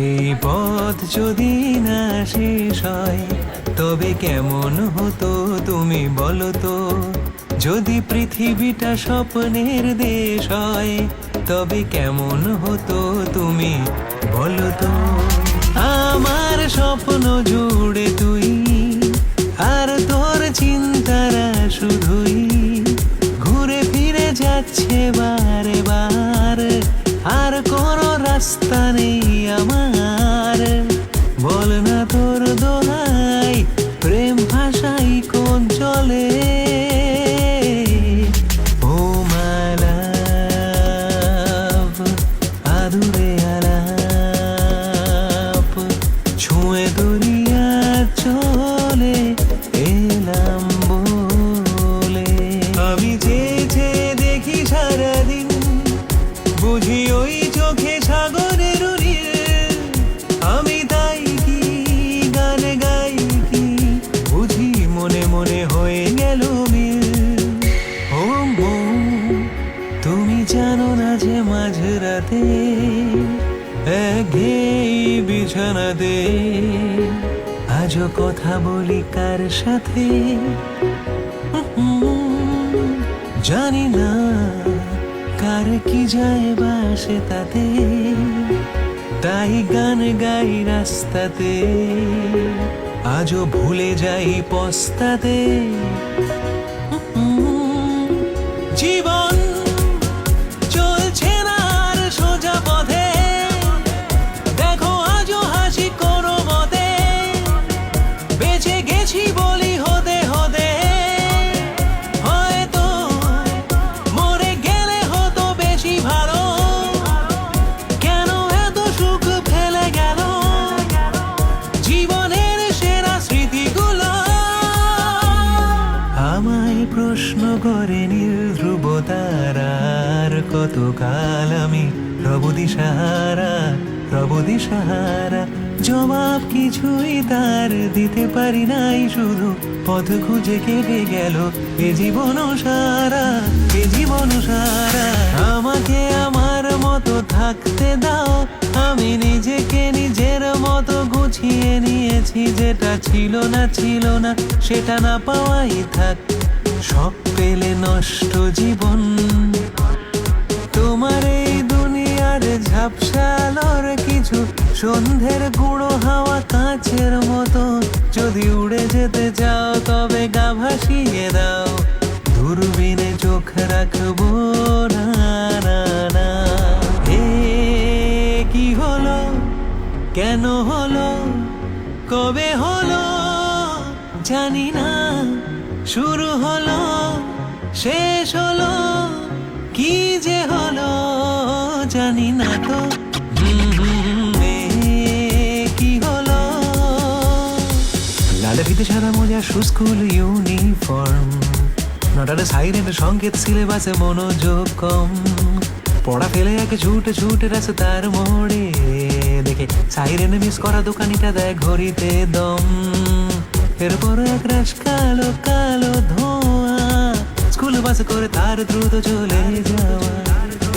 এই পথ যদি না শেষ হয় তবে কেমন হতো তুমি বলো তো। যদি পৃথিবীটা স্বপ্নের দেশ হয় তবে কেমন হতো তুমি বলো তো। আমার স্বপ্ন জুড়ে তুই আর তোর চিন্তারা শুধুই ঘুরে ফিরে যাচ্ছে বারে বার। আর কোনো রাস্তা নেই আমার, বল না তোর দোহাই প্রেম ভাষাই কোন চলে। ও মাই লাভ আদুরে আলাপ ছুঁয়ে দরিয়া চলে এলাম বলে। আমি যে দেখি সারাদিন বুঝি ওই চোখে সাগরের নীল। আমি তাই কি গান গাই কি বুঝি মনে মনে হয়ে গেল মিল। ও মন তুমি জানো না যে মাঝরাতে একঘেয়েই বিছানাতে আজও কথা বলি কার সাথে জানি না কার কি যায় বাসে তাতে। তাই গান গাই রাস্তাতে আজও ভুলে যাই পস্তাতে। জীবন চলছে না আর সোজা পথে, দেখো আজও হাসি কোনো মতে। বেঁচে গেছি বলি হতে হতে, হয়তো মরে গেলে হতো বেশি ভালো। কেন এত সুখ ফেলে গেল জীবনের সেরা স্মৃতিগুলো। আমায় প্রশ্ন করে নীল ধ্রুব তারার কতকাল আমি রব দিশাহারা রব দিশাহারা। জবাব কিছুই তার দিতে পারি নাই, শুধু পথ খুঁজে কেটে গেল এ জীবন সারা এ জীবন সারা। আমাকে আমার মতো থাকতে দাও, আমি নিজেকে নিজের মতো গুছিয়ে নিয়েছি। যেটা ছিল না সেটা না পাওয়াই থাক। সব পেলে নষ্ট জীবন, তোমার এই দুনিয়ার ঝাপসালোর কিছু সন্ধ্যের গুঁড়ো হাওয়া কাঁচের মতো। যদি উড়ে যেতে চাও তবে গা ভাসিয়ে দাও, দূরবীনে চোখ রাখবো না না না। এ কি হলো কেন হলো কবে হলো জানি না। শুরু হলো শেষ হলো কি যে হলো জানি না তো। কি হলো লালে ফিতে সাদা মোজা স্কুল ইউনিফর্ম, নটারে সাইরেনের সংকেত সিলেবাসে মনোযোগ কম। পড়া ফেলে একে ছুটে ছুটে রাস্তার মোড়ে, দেখে সাইরেনে মিস করা দোকানিটা দেয় ঘড়িতে দম। এরপর এক রাশ কালো কালো ধোঁয়া, স্কুল বাস করে তার দ্রুত চলে যাওয়া।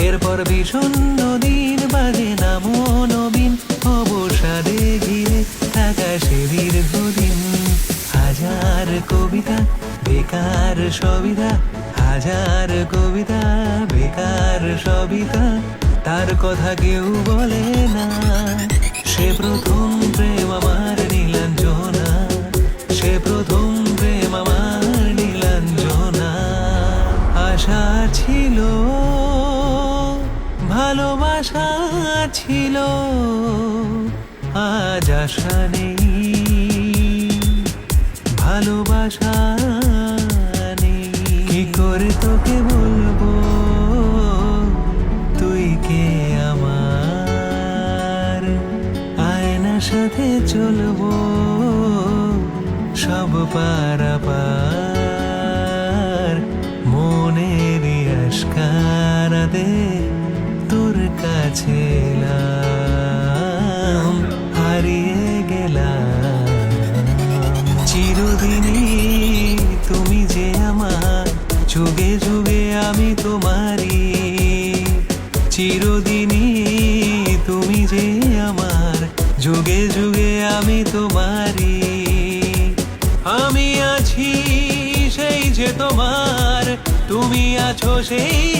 এরপর বিষণ্ণ দিন বাজে নামো নবীন, অবসাদে ঘিরে থাকা সে দীর্ঘদিন। হাজার কবিতা বেকার সবিতা, হাজার কবিতা বেকার সবিতা, তার কথা কেউ বলে না। সে প্রথম প্রেম আমার নীলাঞ্জনা, সে প্রথম প্রেম আমার নীলাঞ্জনা। আশা ছিল ভালোবাসা ছিল, আজ আশা নেই ভালোবাসা নেই। কি করে তোকে বলবো তুই কে আমার, আয়নার সাথে চলবো সব পারাপার। মনের আশকারাতে তোর কাছে এলাম, হারিয়ে গেলাম। চিরদিনই তুমি যে আমার, যুগে যুগে আমি তোমারই। চিরদিনই তুমি যে আমার, যুগে যুগে আমি তোমারই, আমি আছি সেই যে তোমার, তুমি আছো সেই